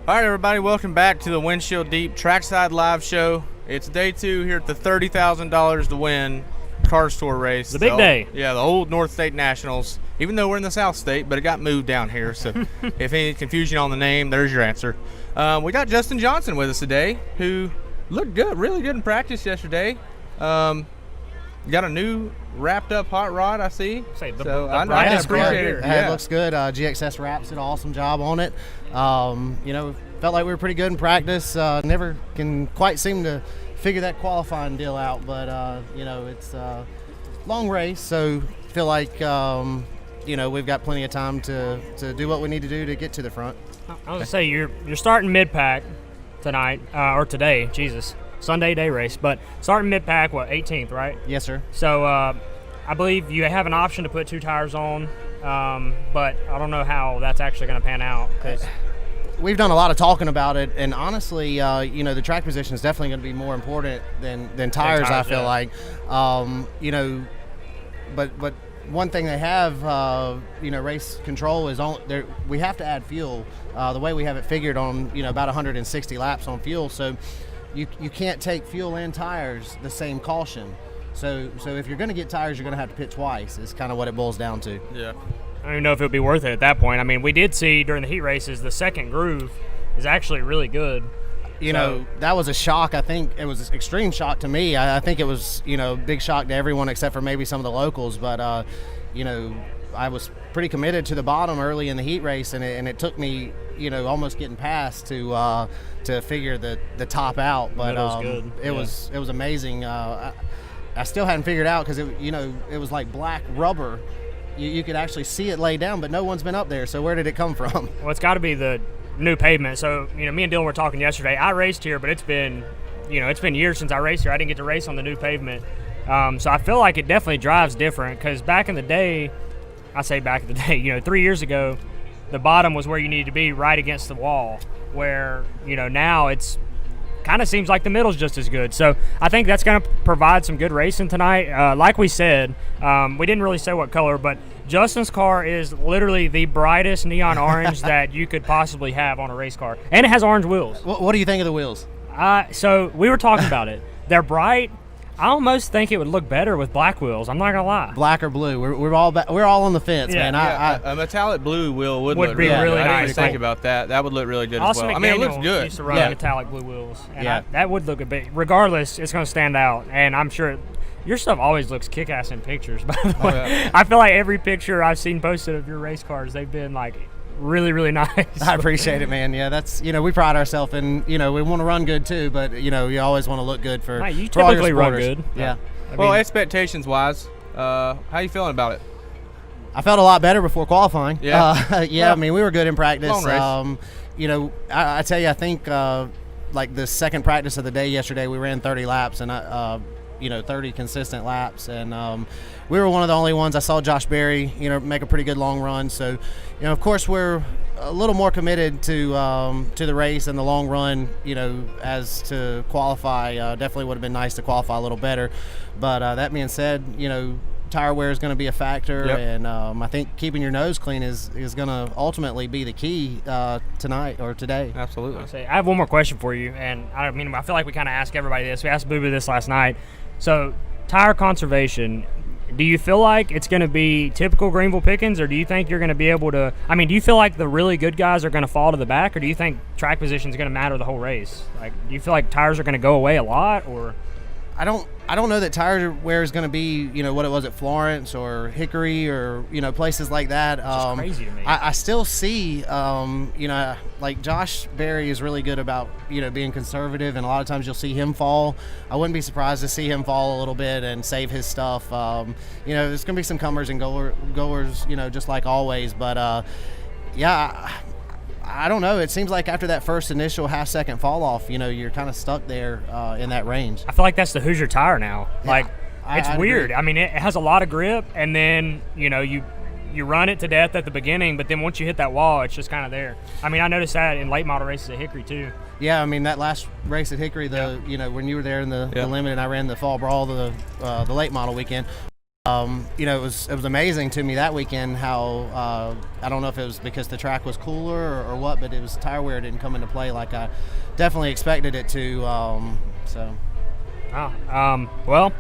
All right, everybody, welcome back to the Windshield Deep Trackside live show. It's day 2 here at the $30,000 to win Cars Tour race. The big day. Yeah, the old North State Nationals, even though we're in the South State, but it got moved down here. So if any confusion on the name, there's your answer. We got Justin Johnson with us today, who looked good, really good in practice yesterday. Got a new wrapped up hot rod, I see. I appreciate it. It looks good. GXS Wraps did an awesome job on it. Felt like we were pretty good in practice. Never can quite seem to figure that qualifying deal out, but it's a long race, so feel like we've got plenty of time to do what we need to do to get to the front. I was gonna say you're starting mid-pack tonight or today. Jesus. Sunday day race, but starting mid-pack, 18th, right? Yes, sir. So I believe you have an option to put 2 tires on, but I don't know how that's actually going to pan out. Cause we've done a lot of talking about it, and honestly, the track position is definitely going to be more important than tires, I feel like. But one thing they have, race control is on there. We have to add fuel. The way we have it figured on, about 160 laps on fuel, so you can't take fuel and tires the same caution. So if you're going to get tires, you're going to have to pit twice. Is kind of what it boils down to. Yeah. I don't even know if it would be worth it at that point. I mean, we did see during the heat races the second groove is actually really good. That was a shock. I think it was an extreme shock to me. I think it was, big shock to everyone except for maybe some of the locals. But, I was pretty committed to the bottom early in the heat race, and it took me, almost getting past to figure the top out. But it was amazing. I still hadn't figured out because it was like black rubber. You could actually see it laid down, but no one's been up there. So where did it come from? Well, it's got to be the new pavement. So me and Dylan were talking yesterday. I raced here, but it's been years since I raced here. I didn't get to race on the new pavement. So I feel like it definitely drives different because back in the day, 3 years ago, the bottom was where you needed to be, right against the wall, where, now it's kind of seems like the middle's just as good. So I think that's going to provide some good racing tonight. Like we said, we didn't really say what color, but Justin's car is literally the brightest neon orange that you could possibly have on a race car. And it has orange wheels. What do you think of the wheels? So we were talking about it. They're bright. I almost think it would look better with black wheels. I'm not gonna lie. Black or blue? We're all on the fence, man. A metallic blue wheel would look be really nice. I didn't think about that. That would look really good as well. I mean, it looks good. Used to run metallic blue wheels, and that would look a bit. Regardless, it's gonna stand out, and I'm sure your stuff always looks kick-ass in pictures. By the way, I feel like every picture I've seen posted of your race cars, they've been like really, really nice. I appreciate it, man. Yeah, that's we pride ourselves in we want to run good too, but you always want to look good for. Mate, you for all your typically run supporters. good. Yeah. Well, expectations-wise, how you feling about it? I felt a lot better before qualifying. Yeah. I mean, we were good in practice. Long race. I tell you, I think like the second practice of the day yesterday, we ran 30 laps, and 30 consistent laps, and we were one of the only ones. I saw Josh Berry, make a pretty good long run. So, of course, we're a little more committed to the race and the long run, as to qualify. Definitely would have been nice to qualify a little better. But that being said, tire wear is going to be a factor, and I think keeping your nose clean is going to ultimately be the key tonight or today. Absolutely. I have one more question for you, and I feel like we kind of ask everybody this. We asked Boo Boo this last night. So, tire conservation, do you feel like it's going to be typical Greenville Pickens, or do you think you're going to be able to – do you feel like the really good guys are going to fall to the back, or do you think track position is going to matter the whole race? Like, do you feel like tires are going to go away a lot, or – I don't know that tire wear is going to be, what it was at Florence or Hickory or, places like that. It's just crazy to me. I still see, like Josh Berry is really good about, being conservative, and a lot of times you'll see him fall. I wouldn't be surprised to see him fall a little bit and save his stuff. There's going to be some comers and goers, just like always. But, I don't know. It seems like after that first initial half-second fall-off, you're kind of stuck there in that range. I feel like that's the Hoosier tire now. Yeah, it's weird. Agree. It has a lot of grip, and then, you run it to death at the beginning, but then once you hit that wall, it's just kind of there. I noticed that in late model races at Hickory, too. Yeah, that last race at Hickory, when you were there in the limit and I ran the fall brawl the late model weekend, it was amazing to me that weekend how I don't know if it was because the track was cooler or what, but it was tire wear didn't come into play like I definitely expected it to. Well,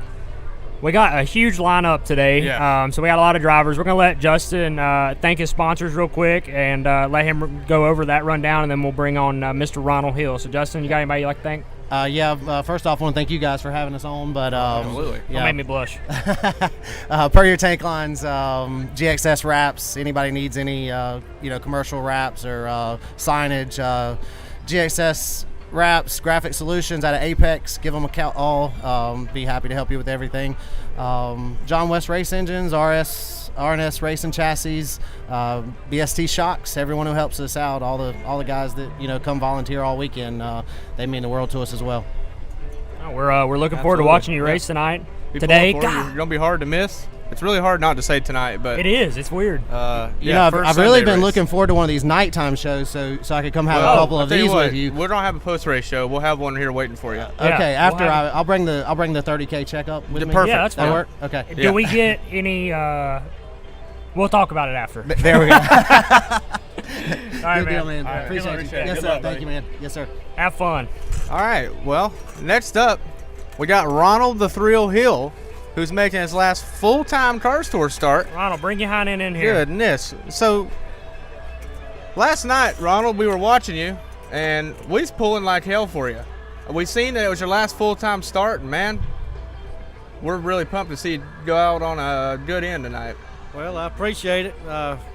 we got a huge lineup today. Yeah. So we got a lot of drivers. We're going to let Justin thank his sponsors real quick and let him go over that rundown, and then we'll bring on Mr. Ronald Hill. So, Justin, you got anybody you'd like to thank? First off, I want to thank you guys for having us on. But Absolutely. Don't make me blush. Per your tank lines, GXS wraps. Anybody needs any commercial wraps or signage, GXS wraps, graphic solutions out of Apex. Give them a call. Be happy to help you with everything. John West Race Engines, RNS Racing Chassis, BST Shocks. Everyone who helps us out, all the guys that come volunteer all weekend, they mean the world to us as well. We're looking forward to watching you race tonight. Today, you're gonna be hard to miss. It's really hard not to say tonight, but it is. It's weird. I've really been looking forward to one of these nighttime shows, so I could come have a couple of these with you. We don't have a post race show. We'll have one here waiting for you. Okay, after I'll bring the 30K checkup with me. Perfect. Yeah, that's fine. That work? Okay. Do we get any? We'll talk about it after. There we go. All right, Good deal, man. All right, Appreciate good you. luck. Yes, Good sir. luck, Thank buddy. you, man. Yes, sir. Have fun. All right. Well, next up, we got Ronald the Thrill Hill, who's making his last full-time car store start. Ronald, bring your hind end in here. Goodness. So, last night, Ronald, we were watching you, and we was pulling like hell for you. We seen that it was your last full-time start, and man, we're really pumped to see you go out on a good end tonight. Well, I appreciate it.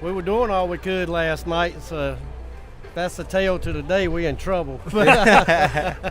We were doing all we could last night, so that's the tale to the day. We in trouble.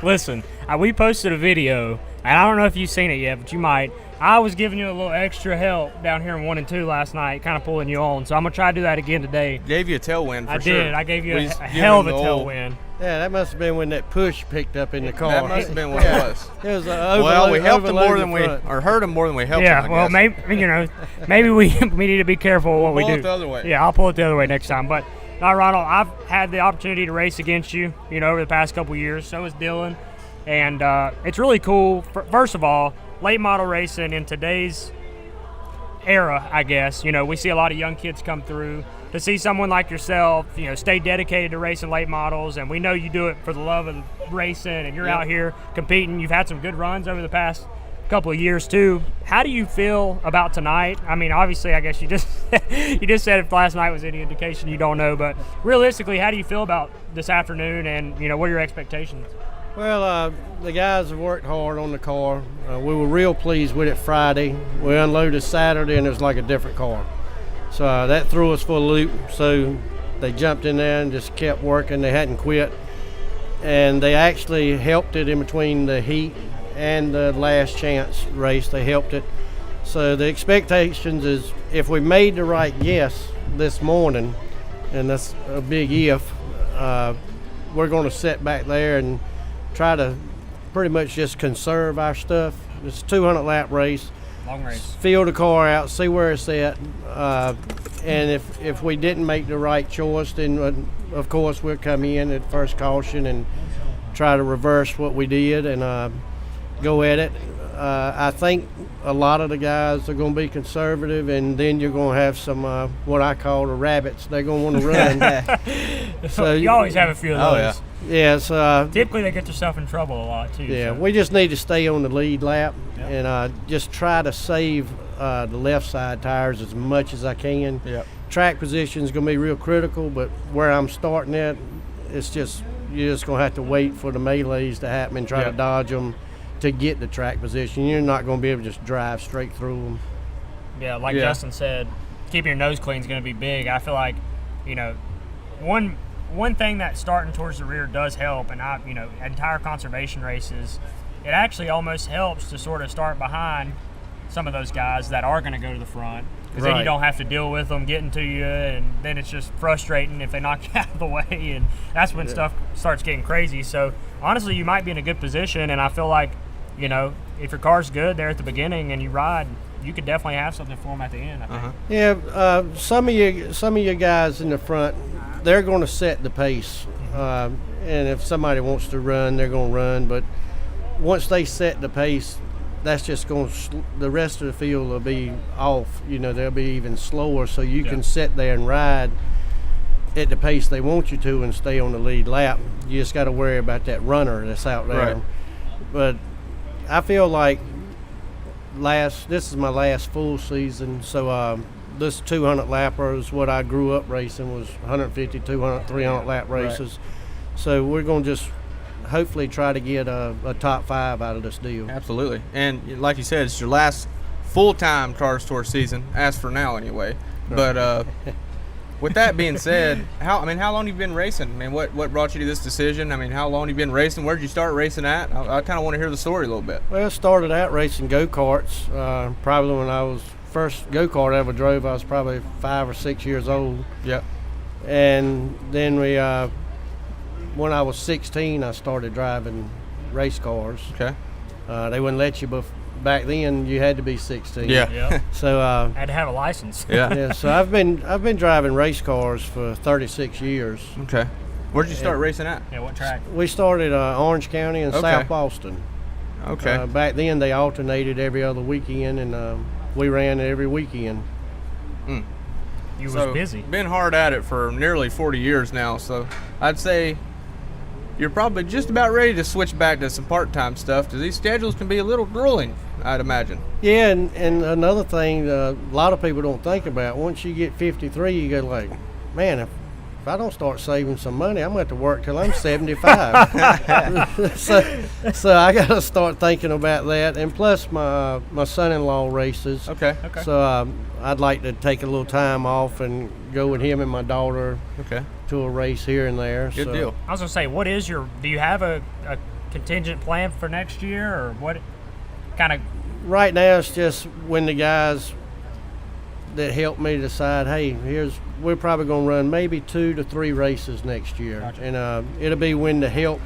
Listen, we posted a video, and I don't know if you've seen it yet, but you might. I was giving you a little extra help down here in 1 and 2 last night, kind of pulling you on. So I'm going to try to do that again today. Gave you a tailwind for I sure. did. I gave you a Giving hell of a the old- tailwind. Yeah, that must have been when that push picked up in the car. That must have been what it was. It was Well, we helped him more than or hurt him more than we helped him. Yeah, I well, guess. maybe we need to be careful with what we Pull do. it the other way. Yeah, I'll pull it the other way next time. But, no, Ronald, I've had the opportunity to race against you, over the past couple years. So has Dylan. And it's really cool. First of all, late model racing in today's era, I guess. We see a lot of young kids come through. To see someone like yourself, stay dedicated to racing late models, and we know you do it for the love of racing, and you're out here competing. You've had some good runs over the past couple of years too. How do you feel about tonight? I mean, obviously, I guess you just said if last night was any indication, you don't know, but realistically, how do you feel about this afternoon, and what are your expectations? Well, the guys have worked hard on the car. We were real pleased with it Friday. We unloaded Saturday, and it was like a different car. So that threw us for a loop. So they jumped in there and just kept working. They hadn't quit. And they actually helped it in between the heat and the last chance race. They helped it. So the expectations is if we made the right guess this morning, and that's a big if, we're going to sit back there and try to pretty much just conserve our stuff. It's a 200-lap race. Long race. Feel the car out, see where it's at, and if we didn't make the right choice, then of course we'll come in at first caution and try to reverse what we did and go at it. I think a lot of the guys are going to be conservative, and then you're going to have some what I call the rabbits. They're going to want to run. So you always have a few of those. Yes. Typically, they get themselves in trouble a lot too. Yeah, so. we just need to stay on the lead lap and just try to save the left side tires as much as I can. Yep. Track position is going to be real critical, but where I'm starting at, it's just you're just going to have to wait for the melees to happen and try to dodge them to get the track position. You're not going to be able to just drive straight through them. Yeah, like Justin said, keeping your nose clean is going to be big. I feel like, one thing that starting towards the rear does help, and entire conservation races, it actually almost helps to sort of start behind some of those guys that are going to go to the front, because then you don't have to deal with them getting to you, and then it's just frustrating if they knock you out of the way, and that's when stuff starts getting crazy. So honestly, you might be in a good position, and I feel like, if your car's good there at the beginning and you ride, you could definitely have something for them at the end, I think. Yeah, some of you guys in the front, they're going to set the pace, and if somebody wants to run, they're going to run. But once they set the pace, that's just going to the rest of the field will be off. They'll be even slower, so you can sit there and ride at the pace they want you to and stay on the lead lap. You just got to worry about that runner that's out there. Right. But I feel like this is my last full season, so this 200 lapper is what I grew up racing, was 150, 200, 300 lap races. Right. So we're going to just hopefully try to get a top 5 out of this deal. Absolutely. And like you said, it's your last full-time Cars Tour season, as for now anyway. Right. But with that being said, how long have you been racing? I mean, what brought you to this decision? I mean, how long have you been racing? Where did you start racing at? I kind of want to hear the story a little bit. Well, I started out racing go-karts. Probably when I was first go-kart I ever drove, I was probably 5 or 6 years old. Yeah. And then when I was 16, I started driving race cars. Okay. They wouldn't let you, back then you had to be 16. Yeah. So had to have a license. Yeah. Yeah. So I've been driving race cars for 36 years. Okay. Where'd you start racing at? Yeah, what track? We started Orange County and South Boston. Okay. Back then they alternated every other weekend, and we ran every weekend. You was busy. Been hard at it for nearly 40 years now, so I'd say you're probably just about ready to switch back to some part-time stuff, because these schedules can be a little grueling, I'd imagine. Yeah, and another thing a lot of people don't think about, once you get 53, you go like, man, if I don't start saving some money, I'm going to have to work till I'm 75. so I got to start thinking about that. And plus my son-in-law races. Okay. So I'd like to take a little time off and go with him and my daughter to a race here and there. Good deal. I was going to say, do you have a contingent plan for next year, or what kind of? Right now it's just when the guys that helped me decide, hey, we're probably going to run maybe 2 to 3 races next year. Gotcha. And it'll be when the help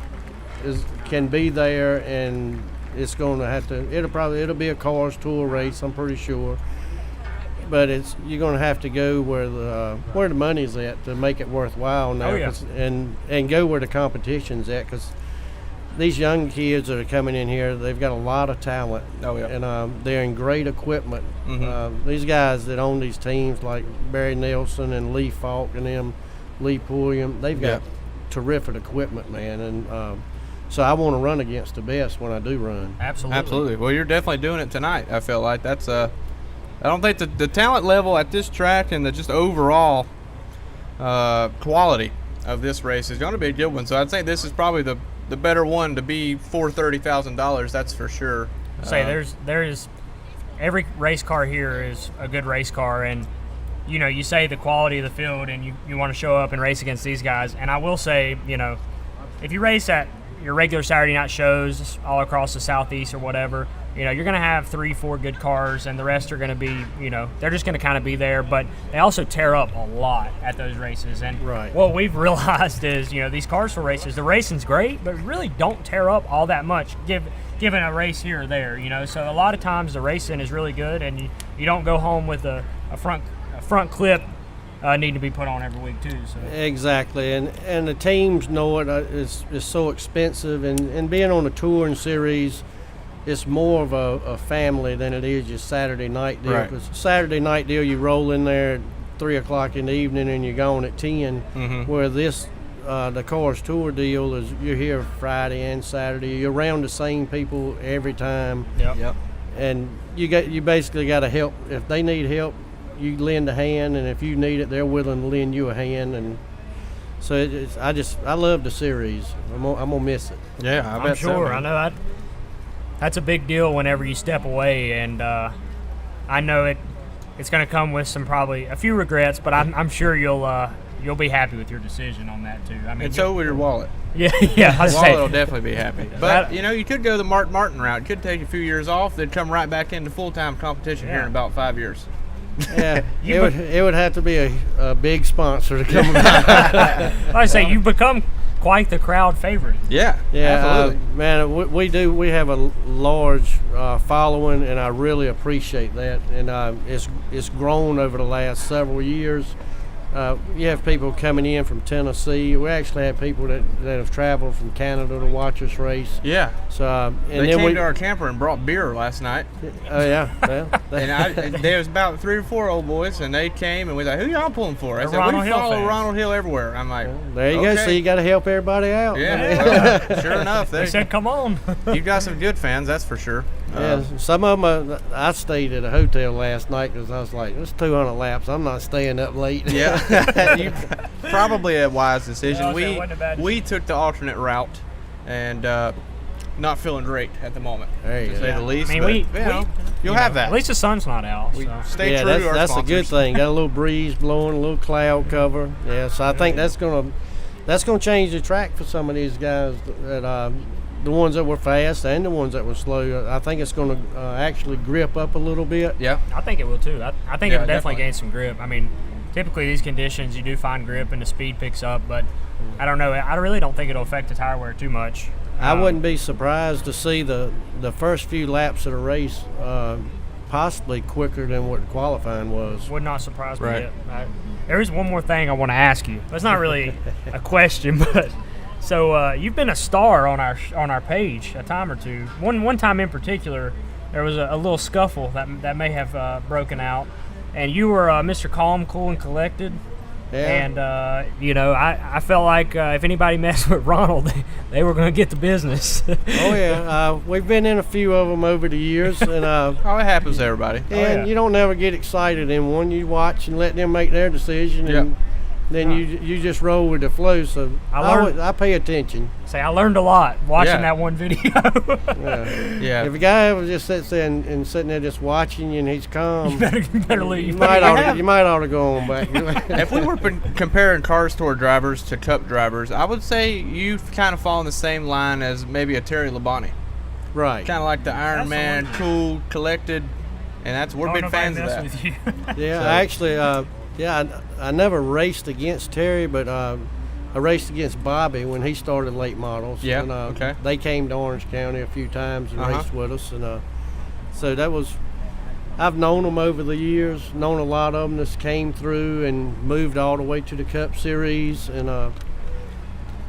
can be there, and it's going to have to, it'll be a Cars Tour race, I'm pretty sure. But you're going to have to go where the money's at to make it worthwhile now. And go where the competition's at, because these young kids that are coming in here, they've got a lot of talent. And they're in great equipment. Mm-hmm. These guys that own these teams, like Barry Nelson and Lee Falk and them, Lee Pulliam, they've got terrific equipment, man. And so I want to run against the best when I do run. Absolutely. Well, you're definitely doing it tonight. I feel like that's I don't think the talent level at this track and the just overall quality of this race is going to be a good one. So I'd say this is probably the better one to be for $30,000. That's for sure. There's every race car here is a good race car, and you say the quality of the field, and you want to show up and race against these guys. And I will say, if you race at your regular Saturday night shows all across the Southeast or whatever, you're going to have 3-4 good cars, and the rest are going to be, they're just going to kind of be there. But they also tear up a lot at those races. And what we've realized is, these Cars Tour races, the racing's great, but really don't tear up all that much, given a race here or there. So a lot of times the racing is really good, and you don't go home with a front clip needing to be put on every week too. So. Exactly, and the teams know it is so expensive, and being on a touring series, it's more of a family than it is just Saturday night deal. Because Saturday night deal, you roll in there at 3 o'clock in the evening and you're gone at 10. Mm-hmm. Where this, the Cars Tour deal is you're here Friday and Saturday. You're around the same people every time. Yep. And you basically got to help. If they need help, you lend a hand, and if you need it, they're willing to lend you a hand. And so I love the series. I'm gonna miss it. Yeah, I bet I'm sure. So, I know that's a big deal whenever you step away, and I know it's going to come with probably a few regrets, but I'm sure you'll be happy with your decision on that too. I mean, and so will your wallet. Yeah. Your wallet will definitely be happy. But you could go the Mark Martin route. You could take a few years off, then come right back into full-time competition here in about 5 years. Yeah, it would have to be a big sponsor to come about. I say you've become quite the crowd favorite. Yeah, absolutely. Man, we have a large following, and I really appreciate that. And it's grown over the last several years. You have people coming in from Tennessee. We actually had people that have traveled from Canada to watch us race. Yeah. So and They then came to our camper and brought beer last night. Oh yeah. Well, And there was about 3 or 4 old boys, and they came and we was like, "Who y'all pulling for?" I They're said, Ronald "We Hill follow fans." Ronald Hill everywhere." I'm like, there you go. okay. So you got to help everybody out. Yeah. Well, sure enough, They said, "Come on." you've got some good fans, that's for sure. Yeah, some of them. I stayed at a hotel last night because I was like, "It's 200 laps. I'm not staying up late." Yeah. Probably a wise decision. No, it wasn't a bad We took the alternate route, and not feeling great at the moment, There you to say go. the least. I mean, but, you'll have that. At least the sun's not out. We So. stay Yeah, true to our that's a good sponsors. thing. Got a little breeze blowing, a little cloud cover. Yeah, so I think that's gonna change the track for some of these guys. That the ones that were fast and the ones that were slow. I think it's gonna actually grip up a little bit. Yeah. I think it will too. I think Yeah, it will definitely definitely. gain some grip. I mean, typically these conditions you do find grip and the speed picks up, but I don't know. I really don't think it'll affect the tire wear too much. I wouldn't be surprised to see the first few laps of the race possibly quicker than what the qualifying was. Would not surprise me. Right. Yet. There is one more thing I want to ask you. It's not really a question, but so you've been a star on our page a time or two. One time in particular, there was a little scuffle that may have broken out, and you were Mr. Calm, Cool, and Collected. Yeah. And I felt like if anybody messed with Ronald, they were going to get the business. Oh yeah, we've been in a few of them over the years, and Oh, it happens to everybody. yeah. you don't never get excited in one. You watch and let them make their decision, Yep. and then you just roll with the flow. So I pay attention. Say, I learned a lot watching Yeah. that one video. Yeah. If a guy ever just sits there and sitting there just watching you and he's calm, you better leave. you might ought to go on back. If we were comparing Cars Tour drivers to Cup drivers, I would say you've kind of fallen the same line as maybe a Terry Labonte. Right. Kind of like the Iron Man, cool, collected, and we're big fans of that. With you. Yeah, So- I actually, I never raced against Terry, but I raced against Bobby when he started late models. Yeah, And, okay. They came to Orange County a few times and Uh-huh. raced with us, and so that was. I've known them over the years. Known a lot of them that came through and moved all the way to the Cup Series, and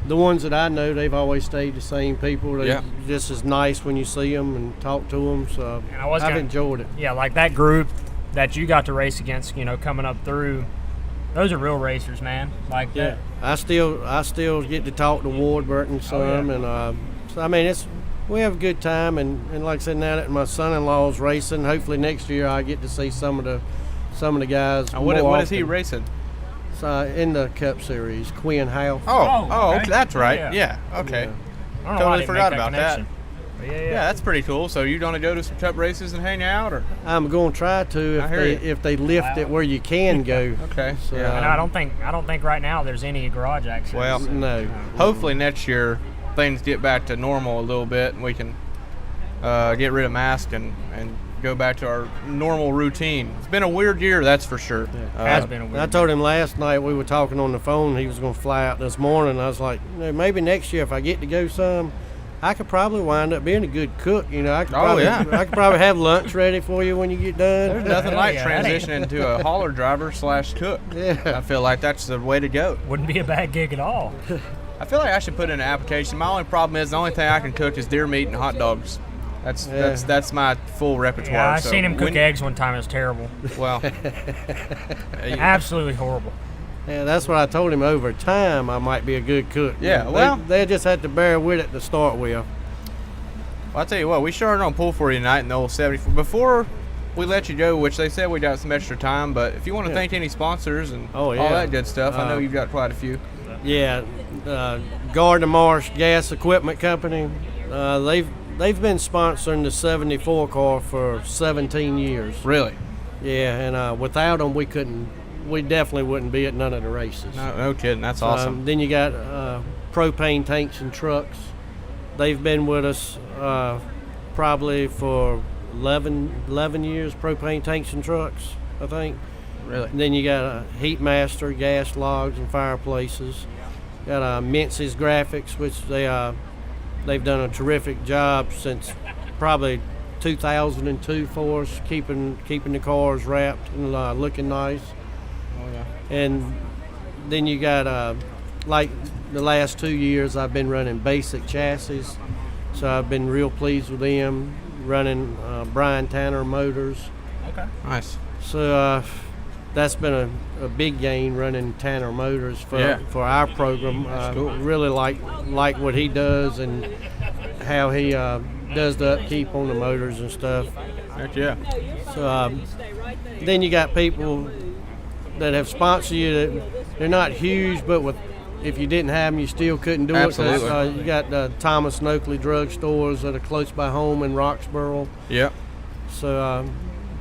the ones that I know, they've always stayed the same people. They're Yeah. just as nice when you see them and talk to them. So And I was I've gonna- enjoyed it. Yeah, like that group that you got to race against, coming up through. Those are real racers, man. Like Yeah, that. I still get to talk to Warburton some, and so I mean we have a good time, and like I said, now that my son-in-law's racing, hopefully next year I get to see some of the guys. What more is he often. racing? In the Cup Series, Quinn Howe. Oh, okay. Okay, that's right. Yeah. Yeah, okay. I don't know why I Totally didn't forgot make about that. connection. But yeah. Yeah, that's pretty cool. So you gonna go to some Cup races and hang out, or? I'm going to try to I hear you. if they lift it where you can go. Okay. So, Yeah. And I don't think right now there's any garage access. Well, No. Hopefully next year things get back to normal a little bit, and we can get rid of masks and go back to our normal routine. It's been a weird year, that's for sure. Has been a weird I told him last night we were talking on the phone. He was going to fly out this morning. I was like, maybe next year if I get to go some, I could probably wind up being a good cook. I could probably, yeah. I could probably have lunch ready for you when you get done. There's nothing like Yeah, that ain't- transitioning to a hauler driver / cook. Yeah. I feel like that's the way to go. Wouldn't be a bad gig at all. I feel like I should put in an application. My only problem is the only thing I can cook is deer meat and hot dogs. That's my full repertoire. Yeah, I so seen him cook when- eggs one time. It was terrible. Well, Absolutely horrible. Yeah, that's what I told him. Over time, I might be a good cook. Yeah, well- they just had to bear with it to start with. I'll tell you what, we sure are gonna pull for you tonight in the old 74. Before we let you go, which they said we got some extra time, but if you want to thank any sponsors and Oh, all yeah. that good stuff, I know you've got quite a few. Yeah, Gardner Marsh Gas Equipment Company. They've been sponsoring the 74 car for 17 years. Really? Yeah, and without them, we definitely wouldn't be at none of the races. No kidding. That's awesome. Then you got propane tanks and trucks. They've been with us probably for 11 years, propane tanks and trucks, I think. Really? And then you got Heatmaster, gas logs and fireplaces. Got Mincy's Graphics, which they've done a terrific job since probably 2002 for us, keeping the cars wrapped and looking nice. Oh, yeah. And then you got like the last 2 years I've been running basic chassis, so I've been real pleased with them. Running Brian Tanner motors. Okay. Nice. So that's been a big gain running Tanner motors for our program. Cool. Really like what he does and how he does the upkeep on the motors and stuff. Heck yeah. So then you got people that have sponsored you that they're not huge, but if you didn't have them, you still couldn't do Absolutely. it. You got Thomas and Oakley drug stores that are close by home in Roxborough. Yep. So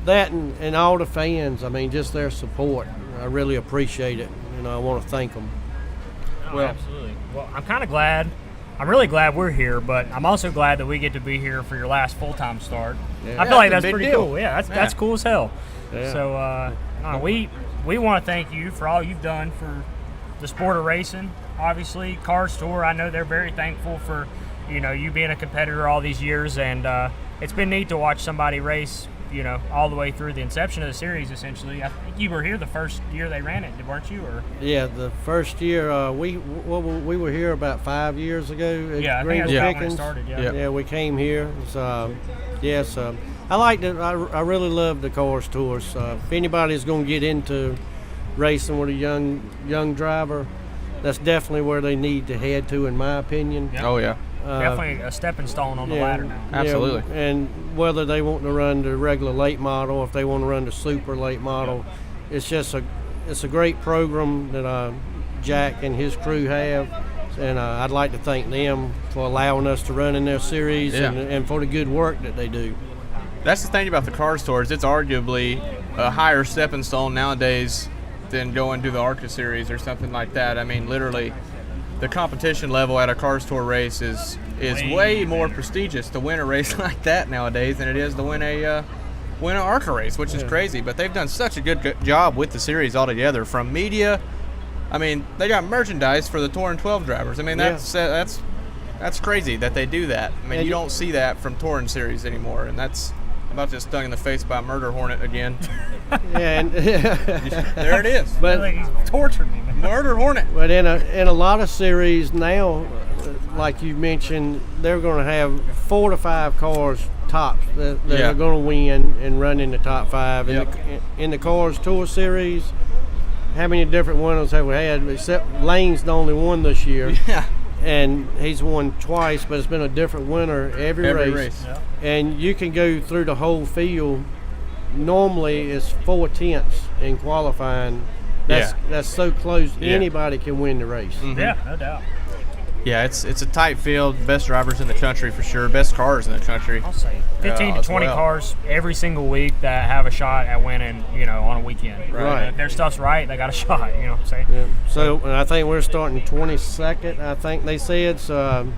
that and all the fans, I mean, just their support, I really appreciate it. I want to thank them. Well, absolutely. Well, I'm kind of glad. I'm really glad we're here, but I'm also glad that we get to be here for your last full-time start. Yeah. I feel like that's that's a big pretty deal. cool. Yeah, that's cool as hell. Yeah. So we want to thank you for all you've done for the sport of racing. Obviously, Cars Tour, I know they're very thankful for you being a competitor all these years, and it's been neat to watch somebody race all the way through the inception of the series. Essentially, I think you were here the first year they ran it, weren't you? Or Yeah, the first year we were here about 5 years ago at yeah, I think Greenville that's when it Pickens. started. Yeah. Yeah, we came here. So, I like it. I really love the Cars Tours. If anybody's going to get into racing with a young driver, that's definitely where they need to head to, in my opinion. Yeah. Oh, yeah. Definitely a stepping stone on the ladder now. Absolutely. Yeah, and whether they want to run the regular late model, if they want to run the super late model, it's just a great program that Jack and his crew have, and I'd like to thank them for allowing us to run in their series and for the good work that they do. That's the thing about the Cars Tours. It's arguably a higher stepping stone nowadays than going to the ARCA series or something like that. I mean, literally, the competition level at a Cars Tour race is way more prestigious to win a race like that nowadays than it is to win an ARCA race, which is crazy. But they've done such a good job with the series altogether. From media, I mean, they got merchandise for the Touring 12 drivers. I mean, that's crazy that they do that. I mean, you don't see that from Touring series anymore, and that's about just stung in the face by a murder hornet again. And There it is. but He's tortured me, man. Murder hornet. But in a lot of series now, like you mentioned, they're going to have 4 to 5 cars tops that are going to win and run in the top 5. In the Cars Tour series, how many different winners have we had? Except Lane's the only one this year. Yeah. And he's won twice, but it's been a different winner every race. Yeah. And you can go through the whole field. Normally, it's 4/10 in qualifying. That's so close. Yeah. Anybody can win the race. Mm-hmm. Yeah, no doubt. Yeah, it's a tight field. Best drivers in the country for sure. Best cars in the country. I'll say 15 to as 20 well. cars every single week that have a shot at winning, on a weekend. Right. If their stuff's right, they got a shot, what I'm saying? Yeah. So and I think we're starting 22nd, I think they said. So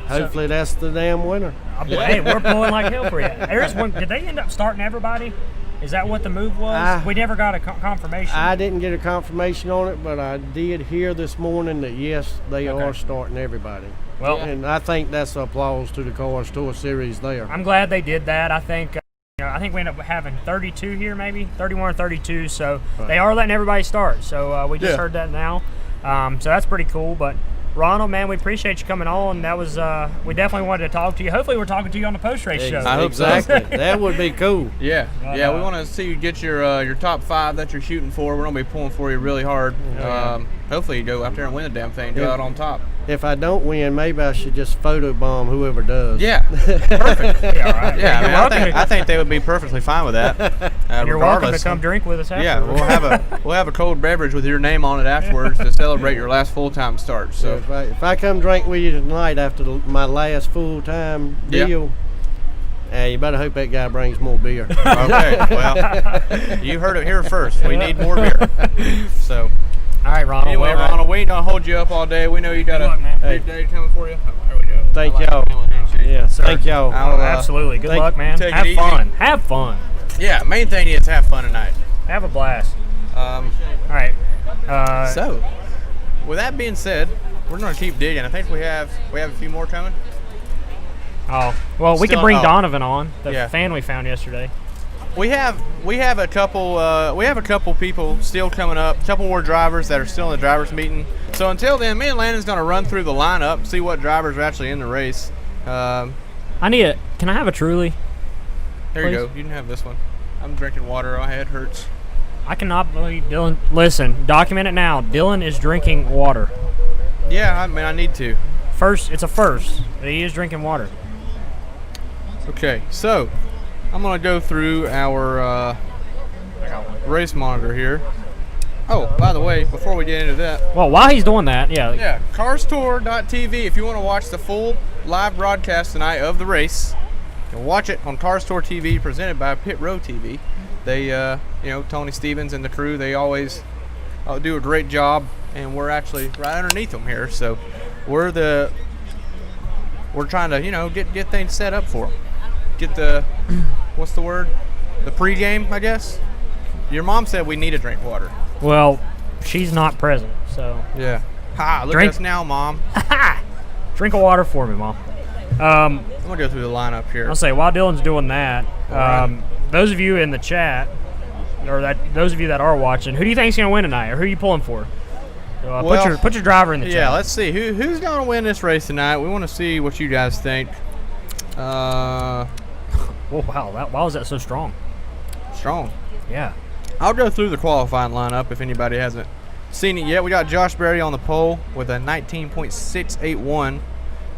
hopefully that's the damn winner. Hey, we're pulling like hell for you. There's one. Did they end up starting everybody? Is that what the move was? We never got a confirmation. I didn't get a confirmation on it, but I did hear this morning that yes, they are starting everybody. Well, and I think that's applause to the Cars Tour series there. I'm glad they did that. I think we ended up having 32 here, maybe 31 or 32. So they are letting everybody start. So we just heard that now. So that's pretty cool. But Ronald, man, we appreciate you coming on. That was we definitely wanted to talk to you. Hopefully, we're talking to you on the post race show. I hope so. Exactly. That would be cool. Yeah, we want to see you get your top 5 that you're shooting for. We're gonna be pulling for you really hard. Hopefully, you go out there and win the damn thing. Go out on top. If I don't win, maybe I should just photobomb whoever does. Yeah, perfect. Yeah, all right. Yeah, You're welcome I think they would be perfectly fine with that. You're welcome to come drink with us after. Yeah, we'll have a cold beverage with your name on it afterwards to celebrate your last full-time start. So if I come drink with you tonight after my last full-time deal, you better hope that guy brings more beer. Okay, well, you heard it here first. We need more beer. So. All right, Ronald. Anyway, Ronald, we ain't gonna hold you up all day. We know you got a big day coming for you. Oh, there we go. Thank y'all. Yeah, thank y'all. Absolutely. Good luck, man. Take it Have easy. fun. Have fun. Yeah, main thing is have fun tonight. Have a blast. All right. So, with that being said, we're gonna keep digging. I think we have a few more coming. Oh, well, we Still- can bring Donovan on, the Yeah. fan we found yesterday. we have a couple people still coming up, a couple more drivers that are still in the drivers meeting. So until then, me and Landon's gonna run through the lineup, see what drivers are actually in the race. Can I have a Truly? There Please? you go. You can have this one. I'm drinking water. My head hurts. I cannot believe Dylan. Listen, document it now. Dylan is drinking water. Yeah, I mean I need to. It's a first. He is drinking water. Okay, so I'm gonna go through our race monitor here. Oh, by the way, before we get into that, Well, while he's doing that, yeah, carstour.tv. If you want to watch the full live broadcast tonight of the race, you can watch it on Carstour TV, presented by Pit Row TV. They, Tony Stevens and the crew, they always do a great job, and we're actually right underneath them here. So we're trying to, get things set up for them. Get the, what's the word? The pregame, I guess. Your mom said we need to drink water. well, she's not present, so Yeah. Ha! Look Drink. at us now, Mom. drink of water for me, Mom. I'm gonna go through the lineup here. I'll say while Dylan's doing that, Alright. those of you in the chat, or those of you that are watching, who do you think's gonna win tonight, or who are you pulling for? So, Well, put your driver in the chat. Yeah, let's see who's gonna win this race tonight. We want to see what you guys think. Oh wow, why was that so strong? Strong. Yeah. I'll go through the qualifying lineup if anybody hasn't seen it yet. We got Josh Berry on the pole with a 19.681.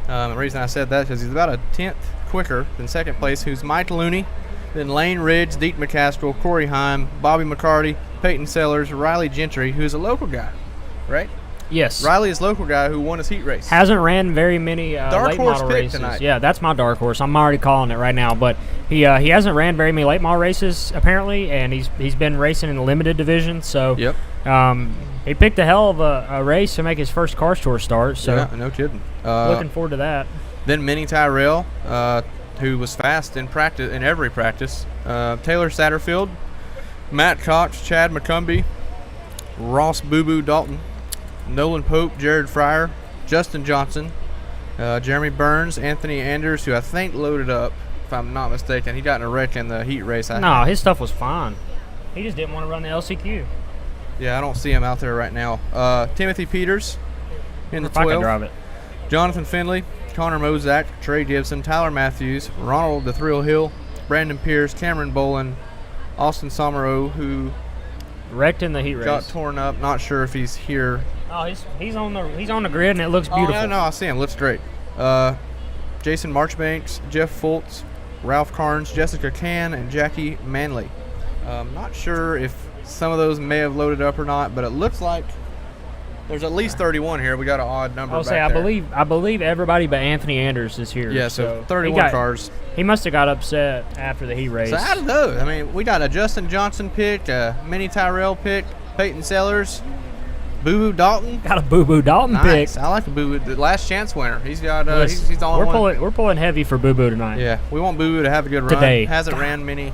The reason I said that is because he's about a tenth quicker than second place, who's Mike Looney, then Lane Ridge, Deke McCaskill, Corey Heim, Bobby McCarty, Peyton Sellers, Riley Gentry, who's a local guy, right? Yes. Riley is a local guy who won his heat race. Hasn't ran very many Dark late horse model pick races. tonight. Yeah, that's my dark horse. I'm already calling it right now. But he hasn't ran very many late model races apparently, and he's been racing in the limited division. So Yep. he picked a hell of a race to make his first Cars Tour start. So Yeah, no kidding. looking forward to that. Then Minnie Tyrell, who was fast in practice, in every practice. Taylor Satterfield, Matt Cox, Chad McCumbee, Ross Boo Boo Dalton, Nolan Pope, Jared Fryer, Justin Johnson, Jeremy Burns, Anthony Anders, who I think loaded up, if I'm not mistaken. He got in a wreck in the heat race. No, his stuff was fine. He just didn't want to run the LCQ. Yeah, I don't see him out there right now. Timothy Peters in the If I can 12. drive it. Jonathan Finley, Connor Mozak, Trey Gibson, Tyler Matthews, Ronald the Thrill Hill, Brandon Pierce, Cameron Bolin, Austin Somero, who Wrecked in the heat race. got torn up. Not sure if he's here. Oh, he's on the grid and it looks beautiful. Oh, no, I see him. Looks great. Jason Marchbanks, Jeff Fultz, Ralph Carnes, Jessica Can, and Jackie Manley. Not sure if some of those may have loaded up or not, but it looks like there's at least 31 here. We got an odd number. I'll say back there. I believe everybody but Anthony Anders is here. Yeah, so 31 cars. He must have got upset after the heat race. So out of those, I mean, we got a Justin Johnson pick, a Minnie Tyrell pick, Peyton Sellers, Boo Boo Dalton. Got a Boo Boo Dalton Nice. pick. I like the Boo Boo, the last chance winner. He's got Listen, he's the only one. We're pulling heavy for Boo Boo tonight. Yeah, we want Boo Boo to have a good run. Today. Hasn't ran many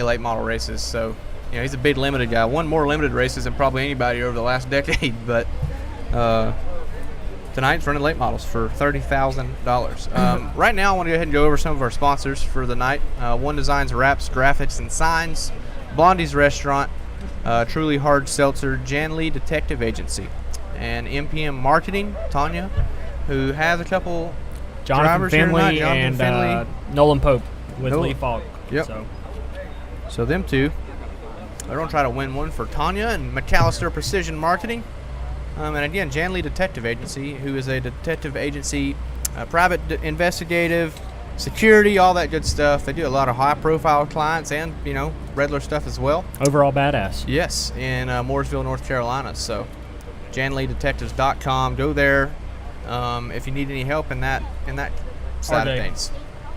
late model races, so he's a big limited guy. Won more limited races than probably anybody over the last decade, but tonight's running late models for $30,000. Right now, I want to go ahead and go over some of our sponsors for the night. One Designs Wraps, Graphics, and Signs, Blondie's Restaurant, Truly Hard Seltzer, Jan Lee Detective Agency, and MPM Marketing, Tanya, who has a couple Jonathan drivers here tonight. Finley Jonathan and Finley. Nolan Pope with Nolan. Lee Falk. Yep. So them two. They're going to try to win one for Tanya and McAllister Precision Marketing. And again, Jan Lee Detective Agency, who is a detective agency, private investigative, security, all that good stuff. They do a lot of high-profile clients and, regular stuff as well. Overall badass. Yes, in Mooresville, North Carolina. So, JanLeeDetectives.com. Go there if you need any help in that side of RJ. things.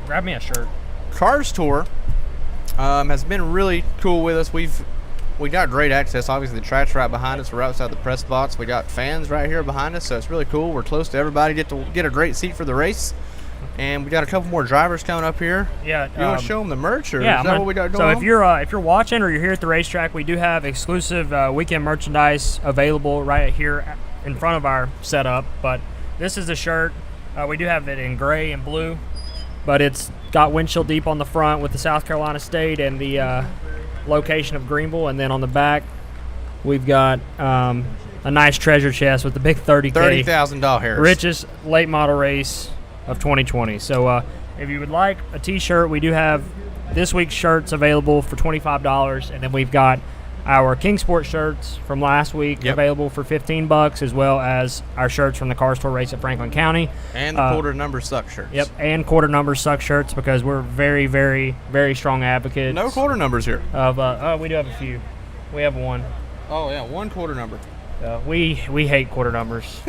Grab me a shirt. Cars Tour has been really cool with us. We got great access. Obviously, the track's right behind us. We're outside the press box. We got fans right here behind us, so it's really cool. We're close to everybody. Get to get a great seat for the race. And we got a couple more drivers coming up here. Yeah. You want to show them the merch, or Yeah, is that what we got going so on? if you're watching or you're here at the racetrack, we do have exclusive weekend merchandise available right here in front of our setup. But this is the shirt. We do have it in gray and blue, but it's got Windshield Deep on the front with the South Carolina State and the location of Greenville, and then on the back we've got a nice treasure chest with the big 30K. $30,000. Richest late model race of 2020. So if you would like a t-shirt, we do have this week's shirts available for $25, and then we've got our Kingsport shirts from last week available for $15, as well as our shirts from the Car Store race at Franklin County. And the quarter number suck shirts. Yep, and quarter number suck shirts, because we're very, very, very strong advocates. No quarter numbers here. Of we do have a few. We have one. Oh, yeah, 1 quarter number. We hate quarter numbers.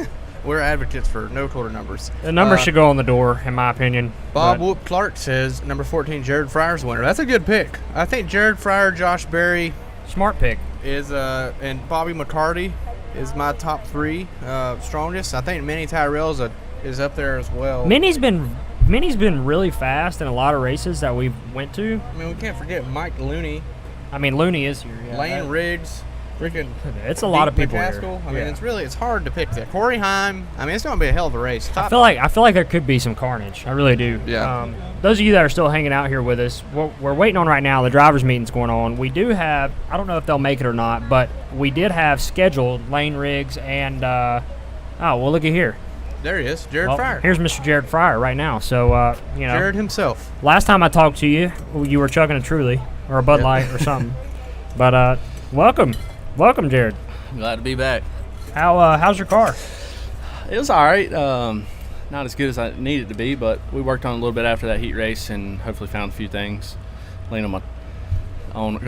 We're advocates for no quarter numbers. The number should go on the door, in my opinion. Bob Whoop Clark says number 14, Jared Fryer's winner. That's a good pick. I think Jared Fryer, Josh Berry Smart pick. is and Bobby McCarty is my top 3 strongest. I think Minnie Tyrell's is up there as well. Minnie's been really fast in a lot of races that we went to. I mean, we can't forget Mike Looney, I mean, Looney is here. Yeah. Lane Riggs, freaking. It's a lot of people here. McCaskill. I mean, it's hard to pick there. Corey Heim. I mean, it's going to be a hell of a race. I feel like there could be some carnage. I really do. Yeah. Those of you that are still hanging out here with us, what we're waiting on right now, the drivers' meeting's going on. We do have, I don't know if they'll make it or not, but we did have scheduled Lane Riggs and, look at here. There he is, Jared Fryer. Here's Mr. Jared Fryer right now. So, Jared himself. Last time I talked to you, you were chugging a Truly or a Bud Light or something. But welcome, Jared. Glad to be back. How's your car? It was all right. Not as good as I needed to be, but we worked on it a little bit after that heat race and hopefully found a few things. Leaned on my own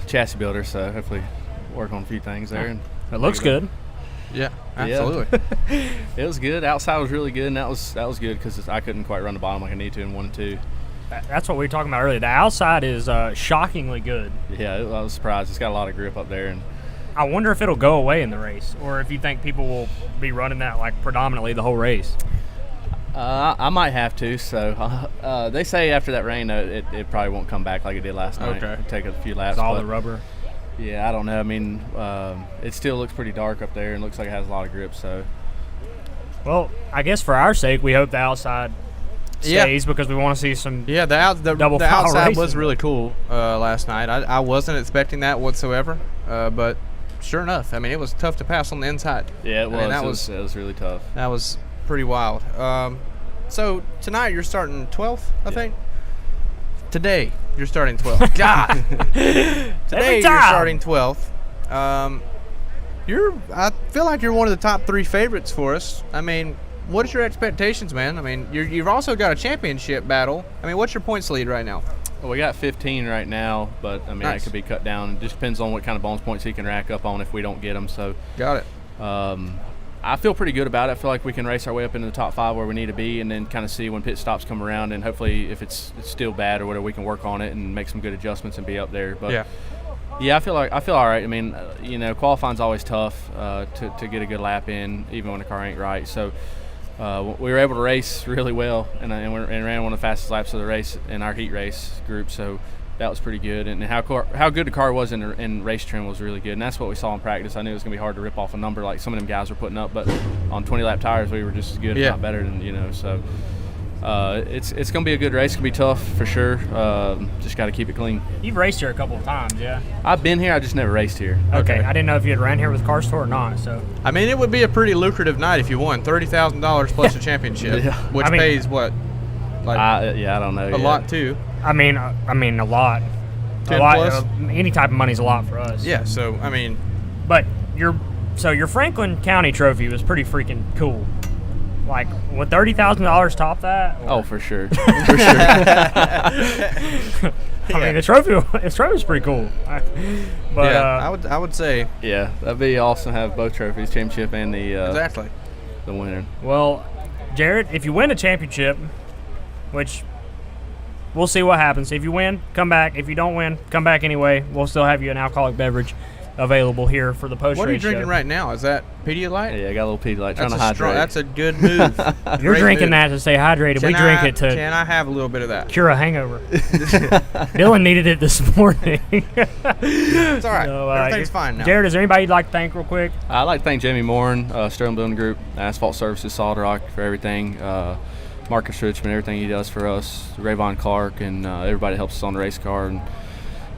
chassis builder, so hopefully work on a few things there. And it looks good. Yeah, absolutely. Yeah. It was good. Outside was really good, and that was good because I couldn't quite run the bottom like I need to in 1 and 2. That's what we were talking about earlier. The outside is shockingly good. Yeah, I was surprised. It's got a lot of grip up there, and I wonder if it'll go away in the race, or if you think people will be running that like predominantly the whole race. I might have to. So they say after that rain, it probably won't come back like it did last night. Okay. It'll take a few laps. It's all the rubber. Yeah, I don't know. I mean, it still looks pretty dark up there and looks like it has a lot of grip. So, well, I guess for our sake, we hope the outside stays because we want to see some. Yeah, the outside was really cool last night. I wasn't expecting that whatsoever, but sure enough, I mean, it was tough to pass on the inside. Yeah, it was. I mean, it was really tough. That was pretty wild. So tonight you're starting 12th, I think. Today you're starting 12th. God. Today you're starting 12th. I feel like you're one of the top 3 favorites for us. I mean, what is your expectations, man? I mean, you've also got a championship battle. I mean, what's your points lead right now? Well, we got 15 right now, but I mean, Nice. It could be cut down. It just depends on what kind of bonus points he can rack up on if we don't get them. So, Got it. I feel pretty good about it. I feel like we can race our way up into the top 5 where we need to be, and then kind of see when pit stops come around, and hopefully if it's still bad or whatever, we can work on it and make some good adjustments and be up there. But yeah, I feel all right. I mean, qualifying's always tough to get a good lap in, even when the car ain't right. So we were able to race really well, and ran one of the fastest laps of the race in our heat race group. So that was pretty good, and how good the car was in race trim was really good, and that's what we saw in practice. I knew it was going to be hard to rip off a number like some of them guys were putting up, but on 20-lap tires we were just as good, if not better than, so it's going to be a good race. It's going to be tough for sure. Just got to keep it clean. You've raced here a couple of times, yeah? I've been here, I just never raced here. Okay. I didn't know if you had ran here with Car Store or not, so. I mean, it would be a pretty lucrative night if you won $30,000 plus a championship, which pays what? Like I don't know. A lot too. I mean, a lot. 10 a lot. plus? Any type of money's a lot for us. Yeah. So I mean, but your Franklin County trophy was pretty freaking cool. Like, would $30,000 top that? Oh, for sure. For sure. I mean, the trophy's pretty cool. But I would say. Yeah, that'd be awesome to have both trophies, championship and Exactly. the winner. Well, Jared, if you win a championship, which we'll see what happens. If you win, come back. If you don't win, come back anyway. We'll still have you an alcoholic beverage available here for the post-race What are you drinking show. right now? Is that Pedialyte? Yeah, I got a little Pedialyte. Trying to That's hydrate. That's a good move. You're Great drinking move. that to stay hydrated. We drink it to Can I have a little bit of that? cure a hangover. Dylan needed it this morning. It's all right. So, Everything's fine now. Jared, is there anybody you'd like to thank real quick? I'd like to thank Jamie Morin, Sterling Building Group, Asphalt Services, Solid Rock for everything. Marcus Richmond, everything he does for us, Rayvon Clark, and everybody helps us on the race car, and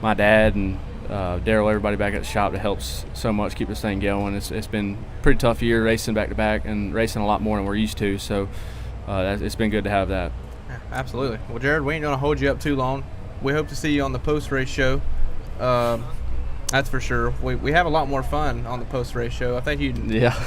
my dad and Daryl, everybody back at the shop that helps so much keep this thing going. It's been a pretty tough year racing back-to-back and racing a lot more than we're used to, so it's been good to have that. Yeah, absolutely. Well, Jared, we ain't going to hold you up too long. We hope to see you on the post-race show. That's for sure. We have a lot more fun on the post-race show. I think you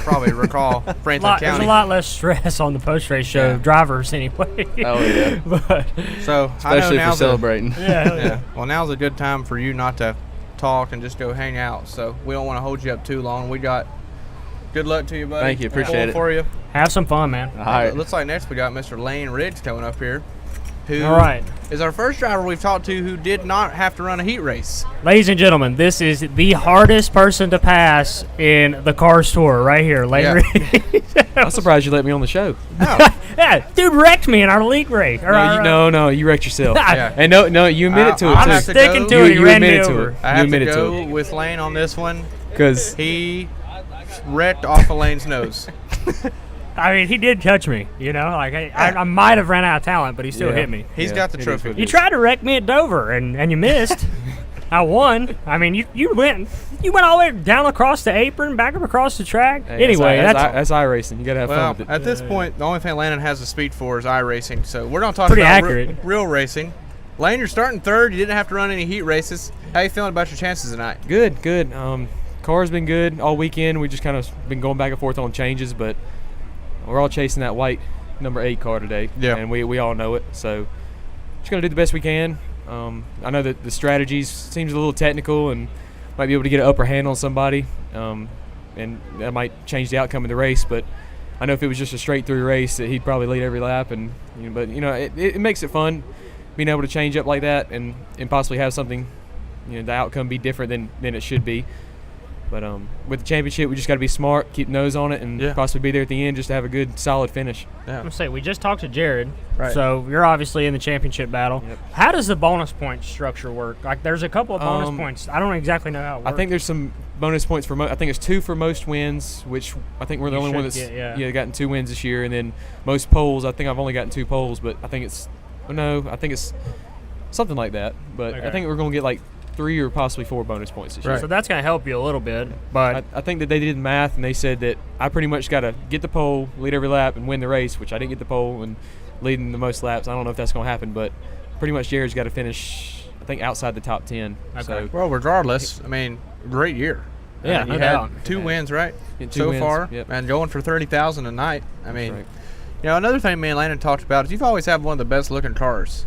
probably recall Franklin County. There's a lot less stress on the post-race show, drivers anyway. Oh, yeah. But, so especially for celebrating. Yeah. Well, now's a good time for you not to talk and just go hang out. So we don't want to hold you up too long. We got good luck to you, buddy. Thank you. Appreciate it. For you. Have some fun, man. All right. It looks like next we got Mr. Lane Riggs coming up here, who is our first driver we've talked to who did not have to run a heat race. Ladies and gentlemen, this is the hardest person to pass in the Cars Tour right here, Lane Riggs. I'm surprised you let me on the show. Oh. Yeah, dude wrecked me in our league race. No, you wrecked yourself. And no, you admitted to it. I'm sticking to it. He ran me over. I have to go with Lane on this one because he wrecked off of Lane's nose. I mean, he did touch me, like I might have ran out of talent, but he still hit me. He's got the trophy. You tried to wreck me at Dover, and you missed. I won. I mean, you went all the way down across the apron, back up across the track. Hey, anyway, that's iRacing. You got to have fun with it. At this point, the only thing Landon has to speak for is iRacing, so we're going to talk pretty about accurate. Real racing. Lane, you're starting third. You didn't have to run any heat races. How you feeling about your chances tonight? Good. Car's been good all weekend. We just kind of been going back and forth on changes, but we're all chasing that white number 8 car today, and we all know it. So just going to do the best we can. I know that the strategies seems a little technical and might be able to get an upper hand on somebody, and that might change the outcome of the race. But I know if it was just a straight through race, that he'd probably lead every lap. And it makes it fun being able to change up like that and possibly have something, the outcome be different than it should be. But with the championship, we just got to be smart, keep nose on it, and possibly be there at the end just to have a good, solid finish. I'm going to say, we just talked to Jared, so you're obviously in the championship battle. Yep. How does the bonus point structure work? Like, there's a couple of bonus points. I don't exactly know how it works. I think there's some bonus points for I think it's 2 for most wins, which I think we're the only one that's gotten 2 wins this year. And then most poles, I think I've only gotten 2 poles, but I think it's something like that. But I think we're going to get like 3 or possibly 4 bonus points this year. So that's going to help you a little bit. But I think that they did the math, and they said that I pretty much got to get the pole, lead every lap, and win the race, which I didn't get the pole and leading the most laps. I don't know if that's going to happen, but pretty much Jared's got to finish, I think, outside the top 10. Okay. So, well, regardless, I mean, great year. Yeah, you had 2 wins, right? So wins, far, and going for $30,000 a night. I mean, another thing me and Landon talked about is you've always had one of the best looking cars.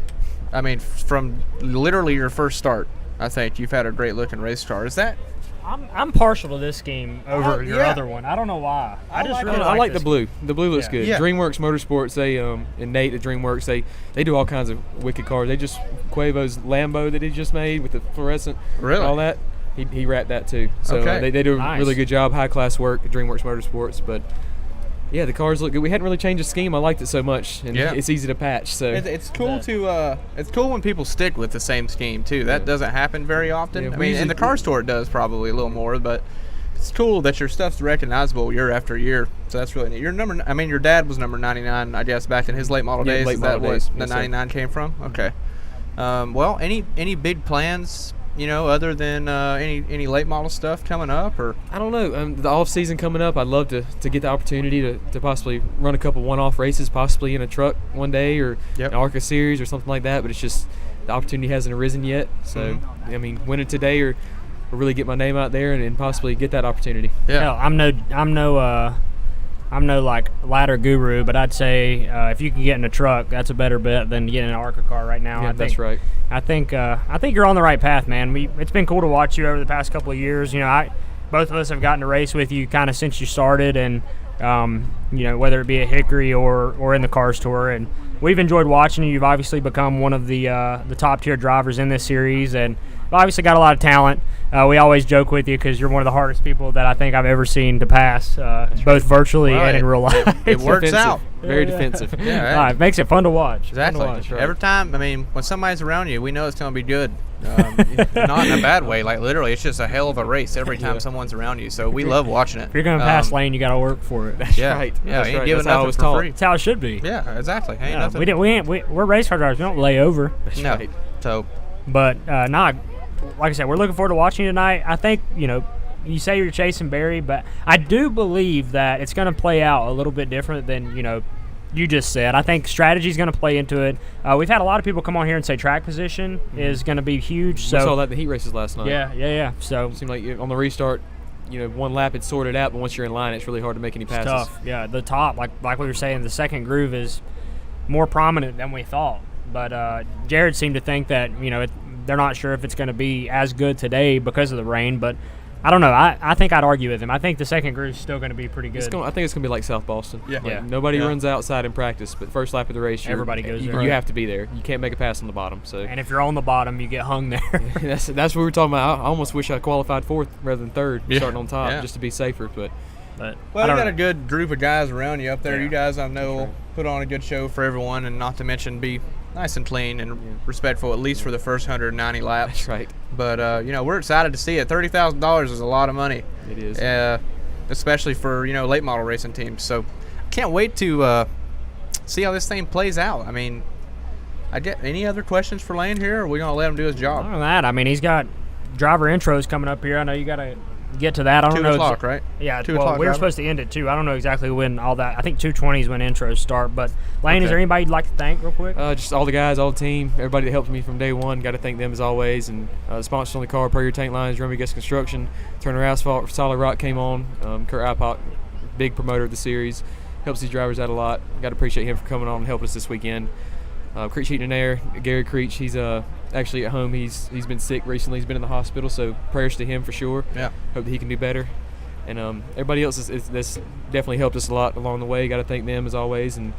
I mean, from literally your first start, I think you've had a great looking race car. Is that? I'm partial to this scheme over your other one. I don't know why. I like the blue. The blue looks good. Yeah. DreamWorks Motorsports, they and Nate at DreamWorks, they do all kinds of wicked cars. They just Quavo's Lambo that he just made with the fluorescent, and all that. He wrapped that too. So they do a really good job, high class work at DreamWorks Motorsports. But yeah, the cars look good. We hadn't really changed the scheme. I liked it so much, and it's easy to patch. So it's cool it's cool when people stick with the same scheme too. That doesn't happen very often. Yeah, I mean, in the car store it does probably a little more, but it's cool that your stuff's recognizable year after year. So that's really neat. Your dad was number 99, I guess, back in his late model days. Is that what the 99 came from? Okay. Well, any big plans? Other than any late model stuff coming up, or I don't know. The off season coming up, I'd love to get the opportunity to possibly run a couple one-off races, possibly in a truck one day or an ARCA series or something like that. But it's just the opportunity hasn't arisen yet. So I mean, winning today or really get my name out there and possibly get that opportunity. Yeah, hell, I'm no like ladder guru, but I'd say if you can get in a truck, that's a better bet than getting an ARCA car right now. Yeah, that's right. I think you're on the right path, man. It's been cool to watch you over the past couple of years. Both of us have gotten to race with you kind of since you started, and whether it be at Hickory or in the Cars Tour, and we've enjoyed watching you. You've obviously become one of the top tier drivers in this series, and obviously got a lot of talent. We always joke with you because you're one of the hardest people that I think I've ever seen to pass, both virtually and in real life. It works out. Very defensive. Yeah, It makes it fun to watch. exactly. Fun to watch. right. Every time, I mean, when somebody's around you, we know it's going to be good. Not in a bad way. Like, literally, it's just a hell of a race every time someone's around you. So we love watching it. If you're going to pass lane, you got to work for it. That's Yeah, right. yeah, That's ain't right. giving That's how I nothing was for taught. free. That's how it should be. Yeah, exactly. Ain't Yeah, nothing. we're race car drivers. We don't lay over. That's No. right. So, But like I said, we're looking forward to watching you tonight. I think, you say you're chasing Barry, but I do believe that it's going to play out a little bit different than, you just said. I think strategy is going to play into it. We've had a lot of people come on here and say track position is going to be huge. So We saw that in the heat races last night. Yeah. So It seemed like on the restart, one lap it's sorted out, but once you're in line, it's really hard to make any it's passes. tough. Yeah, the top, like we were saying, the second groove is more prominent than we thought. But Jared seemed to think that, they're not sure if it's going to be as good today because of the rain, but I don't know. I think I'd argue with him. I think the second groove is still going to be pretty good. I think it's going to be like South Boston. Yeah. Like, Yeah. nobody runs outside in practice, but first lap of the race, Everybody goes you, there. you have to be there. You can't make a pass on the bottom. So And if you're on the bottom, you get hung there. that's what we were talking about. I almost wish I qualified fourth rather than third, starting on top, Yeah. just to be safer. But But well, I you don't got know. a good group of guys around you up there. Yeah. You guys, I know, will put on a good show for everyone, and not to mention be nice and clean and respectful, at least for the first 190 laps. that's right. But we're excited to see it. $30,000 is a lot of money. It is. Especially for late model racing teams. So can't wait to see how this thing plays out. I mean, I get any other questions for Lane here, or are we gonna let him do his Other job? than that, I mean, he's got driver intros coming up here. I know you got to get to that. I don't 2 know. o'clock, right? Yeah, 2 well, o'clock we were driver? supposed to end at 2. I don't know exactly when all that. I think 2:20 is when intros start. But Lane, is Okay. there anybody you'd like to thank real quick? Just all the guys, all the team, everybody that helped me from day one. Got to thank them as always. And the sponsors on the car, Per Your Tank Lines, Rummy Guest Construction, Turner Asphalt, Solid Rock came on. Kurt Ipock, big promoter of the series, helps these drivers out a lot. Got to appreciate him for coming on and helping us this weekend. Creech Heating and Air, Gary Creech, he's actually at home. He's been sick recently. He's been in the hospital, so prayers to him for sure. Yeah. Hope that he can do better. And everybody else that's definitely helped us a lot along the way. Got to thank them as always, and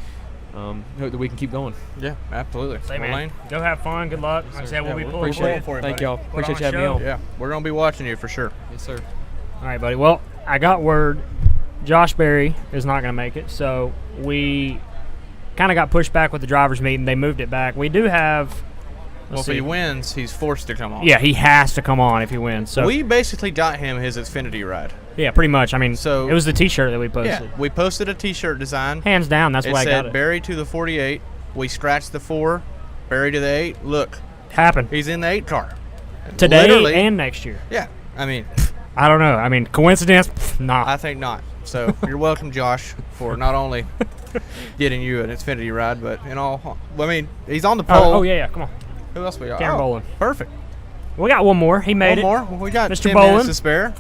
hope that we can keep going. Yeah, absolutely. Say, Well, man, Lane? go have fun. Good luck. Like I said, we'll be pulling for Appreciate you. it. Thank y'all. Put on Appreciate you a having me show. on. Yeah, we're gonna be watching you for sure. Yes, sir. All right, buddy. Well, I got word Josh Berry is not going to make it, so we kind of got pushed back with the drivers' meeting. They moved it back. We do have. Well, if see. he wins, he's forced to come on. Yeah, he has to come on if he wins. So We basically got him his Xfinity ride. yeah, pretty much. I mean, So- it was the T-shirt that we posted. Yeah, we posted a T-shirt design. Hands down, that's It why I got said it. Barry to the 48. We scratched the 4, Barry to the 8. Look, Happened he's in the 8 car. today Literally, and next year. yeah. I mean, I don't know. I mean, coincidence? Nah. I think not. So you're welcome, Josh, for not only getting you an Xfinity ride, but he's on the pole. Oh yeah. Come on. Who else we got? Cameron Oh, Boland. Perfect. We got one more. He made One it. more. We got Mr. 10 minutes Boland. to spare.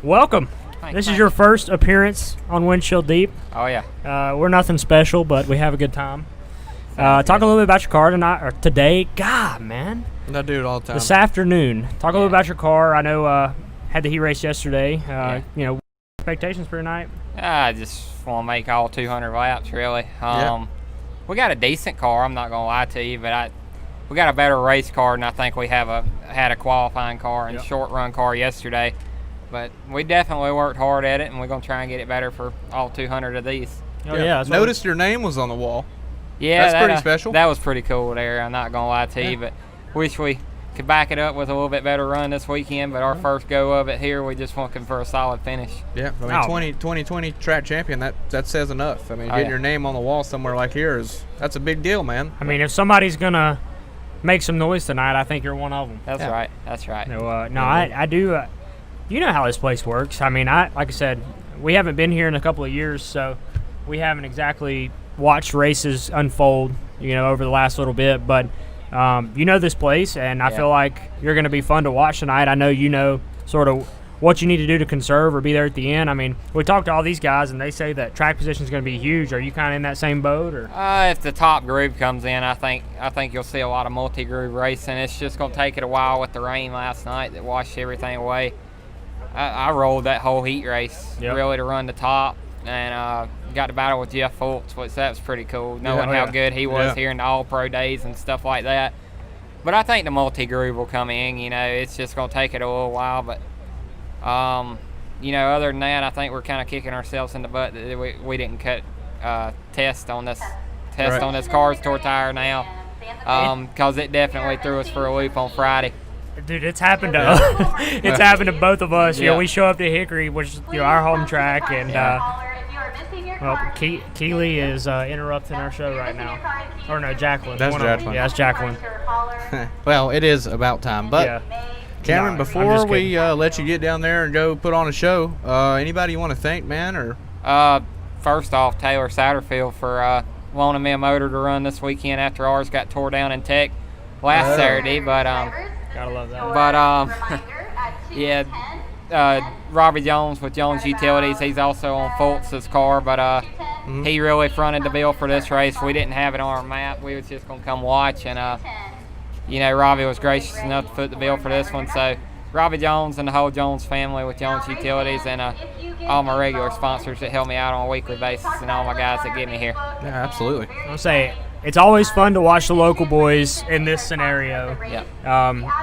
Welcome. This is your first appearance on Windshield Deep. Oh yeah. We're nothing special, but we have a good time. Talk a little bit about your car tonight or today. God, man. I do it all the time. This afternoon. Talk a little bit about your car. I know had the heat race yesterday. Expectations for tonight? I just want to make all 200 laps really. Yeah. We got a decent car. I'm not gonna lie to you, but we got a better race car than I think we had a qualifying car and short run car yesterday. But we definitely worked hard at it, and we're gonna try and get it better for all 200 of these. Oh yeah. That's what Noticed your name was on the wall. Yeah, That's pretty special. That was pretty cool there. I'm not gonna lie to you, but wish we could back it up with a little bit better run this weekend. But our first go of it here, we just looking for a solid finish. Yeah, I mean, 2020 track champion, that says enough. I mean, Oh, getting yeah. your name on the wall somewhere like here that's a big deal, man. I mean, if somebody's gonna make some noise tonight, I think you're one of them. That's right. That's right. No, I do. You know how this place works. I mean, like I said, we haven't been here in a couple of years, so we haven't exactly watched races unfold, over the last little bit. But you know this place, and I feel like you're going to be fun to watch tonight. I know you know sort of what you need to do to conserve or be there at the end. I mean, we talked to all these guys, and they say that track position is going to be huge. Are you kind of in that same boat, or? If the top groove comes in, I think you'll see a lot of multi-groove racing. It's just going to take it a while with the rain last night that washed everything away. I rolled that whole heat race really to run the top, and got to battle with Jeff Fultz, which that was pretty cool, knowing how good he was here in the All-Pro days and stuff like that. But I think the multi-groove will come in. It's just going to take it a little while. But, other than that, I think we're kind of kicking ourselves in the butt that we didn't cut test on this Cars Tour tire now, because it definitely threw us for a loop on Friday. Dude, it's happened to it's happened to both of us. We show up to Hickory, which is our home track, and Keely is interrupting our show right now. Or no, Jacqueline. That's Jacqueline. Yeah, that's Jacqueline. Well, it is about time. But Cameron, before we let you get down there and go put on a show, anybody you want to thank, man? Or first off, Taylor Satterfield for loaning me a motor to run this weekend after ours got tore down in Tech last Saturday. But gotta love that. But Robbie Jones with Jones Utilities, he's also on Fultz's car, but he really fronted the bill for this race. We didn't have it on our map. We was just gonna come watch, and Robbie was gracious enough to foot the bill for this one. So Robbie Jones and the whole Jones family with Jones Utilities, and all my regular sponsors that help me out on a weekly basis, and all my guys that get me here. Yeah, absolutely. I'll say it's always fun to watch the local boys in this scenario. Yeah.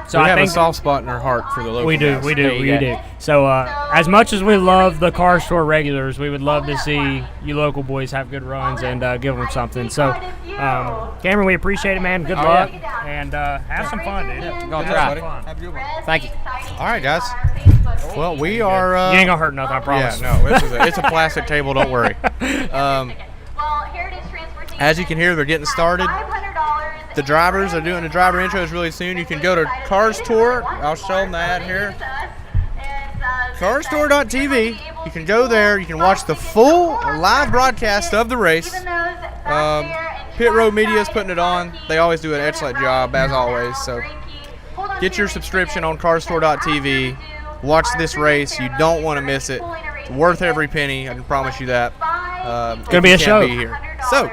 So I have a soft spot in our heart for the local guys. We do. So as much as we love the Car Store regulars, we would love to see you local boys have good runs and give them something. So, Cameron, we appreciate it, man. Good luck, and have some fun, dude. Gonna try. Have a good one. Thank you. All right, guys. Well, we are. You ain't gonna hurt nothing, I promise. Yeah, no, it's a plastic table. Don't worry. As you can hear, they're getting started. The drivers are doing the driver intros really soon. You can go to Cars Tour. I'll show them the ad here. CarsTour.tv. You can go there. You can watch the full live broadcast of the race. Pit Road Media is putting it on. They always do an excellent job, as always. So get your subscription on CarsTour.tv. Watch this race. You don't want to miss it. It's worth every penny. I can promise you that. It's going to be a show. Be here. So,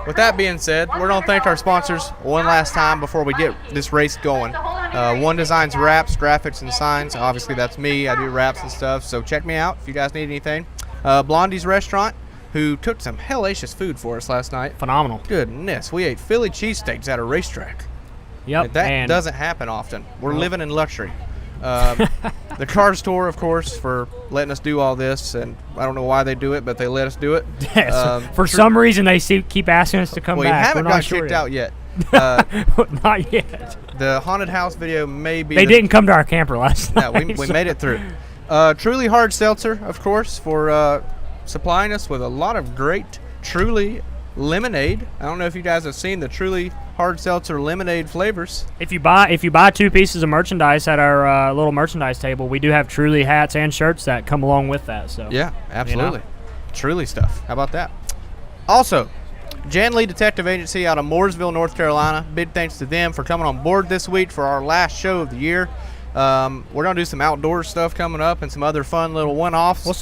with that being said, we're going to thank our sponsors one last time before we get this race going. One Designs wraps, graphics, and signs. Obviously, that's me. I do wraps and stuff, so check me out if you guys need anything. Blondie's Restaurant, who took some hellacious food for us last night. Phenomenal. Goodness, we ate Philly cheesesteaks at a racetrack. Yep. That doesn't happen often. We're living in luxury. The Cars Tour, of course, for letting us do all this, and I don't know why they do it, but they let us do it. Yes. For some reason, they keep asking us to come back. We haven't got kicked out yet. Not yet. The haunted house video may be. They didn't come to our camper last night. No, we made it through. Truly Hard Seltzer, of course, for supplying us with a lot of great Truly lemonade. I don't know if you guys have seen the Truly Hard Seltzer lemonade flavors. If you buy 2 pieces of merchandise at our little merchandise table, we do have Truly hats and shirts that come along with that. So yeah, absolutely. Truly stuff. How about that? Also, Jan Lee Detective Agency out of Mooresville, North Carolina. Big thanks to them for coming on board this week for our last show of the year. We're going to do some outdoor stuff coming up and some other fun little one-offs. We'll